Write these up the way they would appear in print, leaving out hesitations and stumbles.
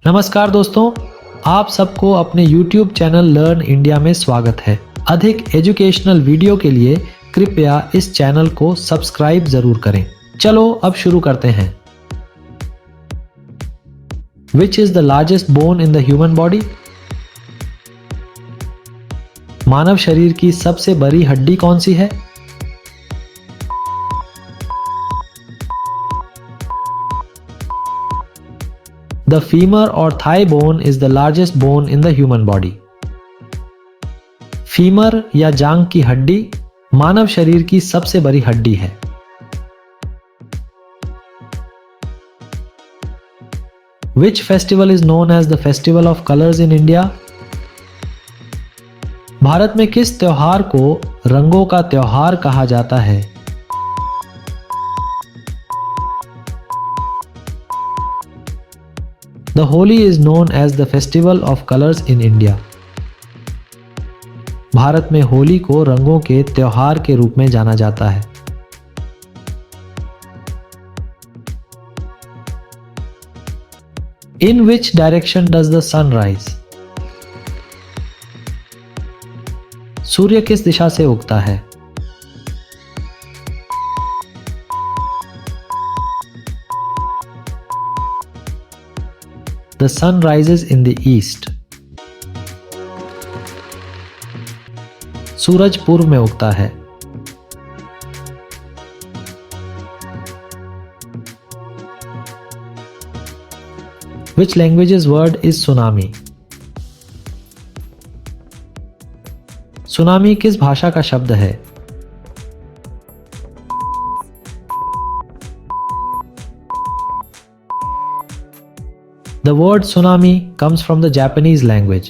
नमस्कार दोस्तों, आप सबको अपने YouTube चैनल लर्न इंडिया में स्वागत है। अधिक एजुकेशनल वीडियो के लिए कृपया इस चैनल को सब्सक्राइब जरूर करें। चलो अब शुरू करते हैं। Which is the largest bone in the human body? मानव शरीर की सबसे बड़ी हड्डी कौन सी है? The femur or thigh bone is the largest bone in the human body. Femur या जांग की हड्डी मानव शरीर की सबसे बड़ी हड्डी है। Which festival is known as the Festival of Colors in India? Bharat में किस त्योहार को रंगों का त्योहार कहा जाता है? The Holi is known as the Festival of Colors in India. Bharat में होली को रंगों के त्योहार के रूप में जाना जाता है। In which direction does the sun rise? सूर्य किस दिशा से उगता है? The sun rises in the east. सूरज पूर्व में उगता है। Which language's word is tsunami? Tsunami किस भाषा का शब्द है? The word tsunami comes from the Japanese language.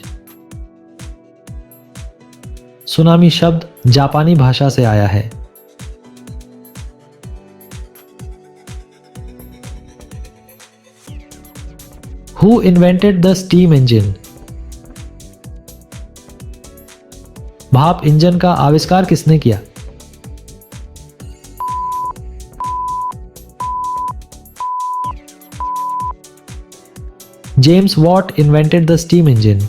Tsunami शब्द जापानी भाषा से आया है। Who invented the steam engine? भाप इंजन का आविष्कार किसने किया? James Watt invented the steam engine.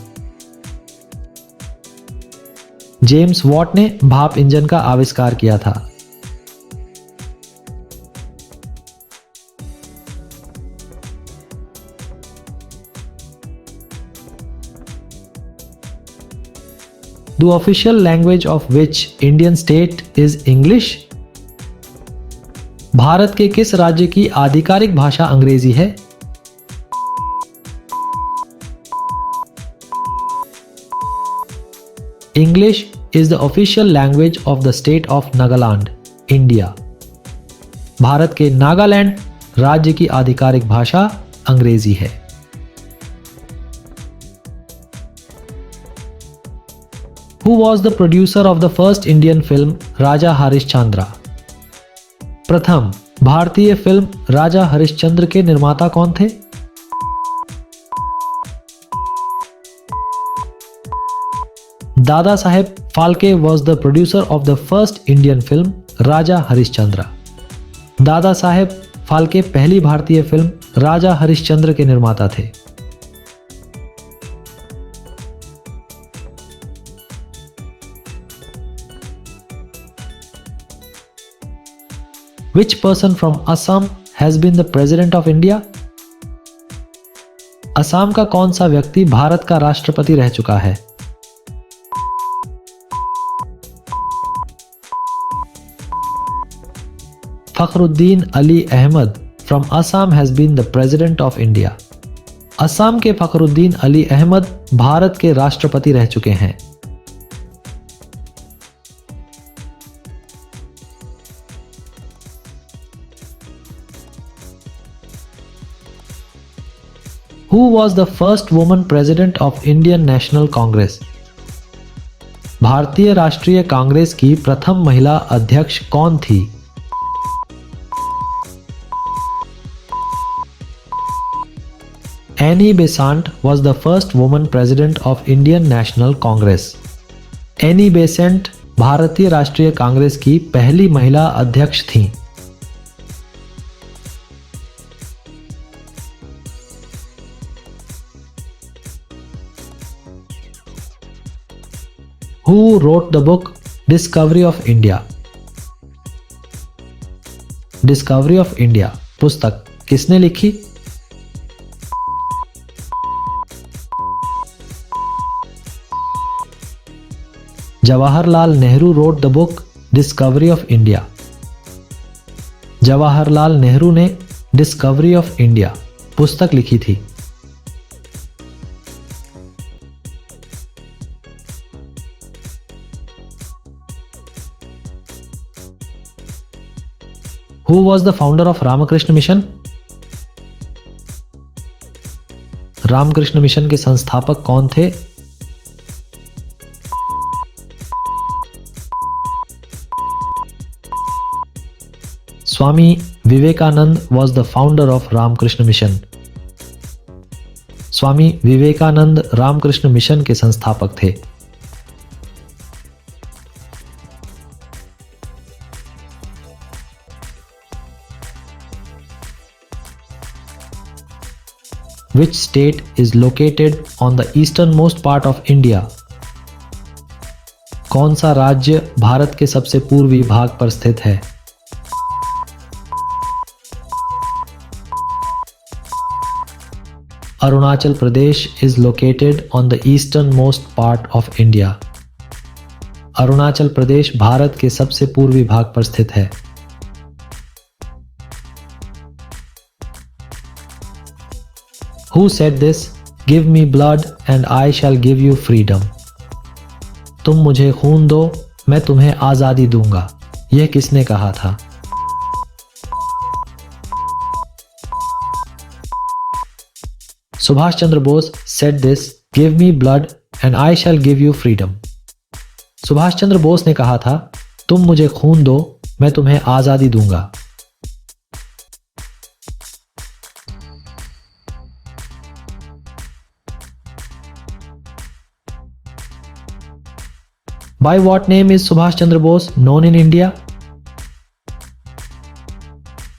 James Watt ने भाप इंजन का आविष्कार किया था। The official language of which Indian state is English? Bharat के किस राज्य की आधिकारिक भाषा अंग्रेजी है? English is the official language of the state of Nagaland, India. Bharat के नागालैंड राज्य की आधिकारिक भाषा अंग्रेजी है। Who was the producer of the first Indian film Raja Harishchandra? प्रथम भारतीय फिल्म राजा हरिश्चंद्र के निर्माता कौन थे? Dada Saheb Phalke was the producer of the first Indian film राजा हरिश्चंद्र. दादा साहेब फाल्के पहली भारतीय फिल्म राजा हरिश्चंद्र के निर्माता थे। Which person from Assam has been the president of India? Assam का कौन सा व्यक्ति भारत का राष्ट्रपति रह चुका है? Fakhruddin Ali Ahmad from Assam has been the president of India. Assam के फखरुद्दीन अली अहमद भारत के राष्ट्रपति रह चुके हैं। Who was the first woman president of Indian National Congress? भारतीय राष्ट्रीय कांग्रेस की प्रथम महिला अध्यक्ष कौन थी? Annie Besant was the first woman president of Indian National Congress. Annie Besant भारतीय राष्ट्रीय कांग्रेस की पहली महिला अध्यक्ष थीं। Who wrote the book Discovery of India? Discovery of India पुस्तक किसने लिखी? Jawaharlal Nehru wrote the book discovery of India. Jawaharlal Nehru ने डिस्कवरी ऑफ इंडिया पुस्तक लिखी थी। Who was the founder of Ramakrishna Mission? Ramakrishna Mission के संस्थापक कौन थे? Swami Vivekananda was the founder of Ramakrishna Mission. Swami Vivekananda Ramakrishna Mission के संस्थापक थे। Which state is located on the easternmost part of India? कौन सा राज्य भारत के सबसे पूर्वी भाग पर स्थित है? Arunachal Pradesh is located on the easternmost part of India. Arunachal Pradesh Bharat के सबसे पूर्वी भाग पर स्थित है। Who said this? Give me blood and I shall give you freedom. तुम मुझे खून दो, मैं तुम्हें आजादी दूंगा। यह किसने कहा था? Subhash Chandra Bose said this. Give me blood and I shall give you freedom. Subhash Chandra Bose ने कहा था, तुम मुझे खून दो, मैं तुम्हें आजादी दूंगा। By what name is Subhash Chandra Bose known in India?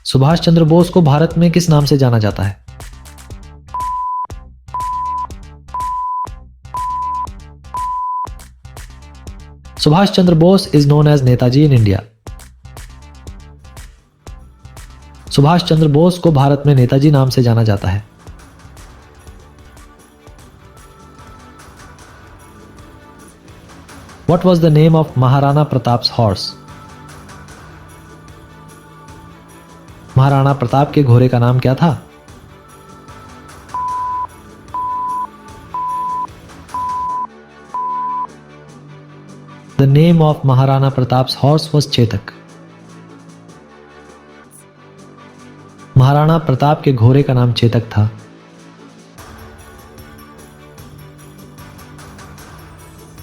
Subhash Chandra Bose को भारत में किस नाम से जाना जाता है? Subhash Chandra Bose is known as Netaji in India. Subhash Chandra Bose को भारत में नेताजी नाम से जाना जाता है। What was the name of Maharana Pratap's horse? Maharana Pratap के घोड़े का नाम क्या था? The name of Maharana Pratap's horse was Chetak. Maharana Pratap के घोड़े का नाम चेतक था।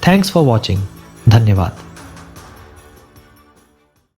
Thanks for watching. धन्यवाद।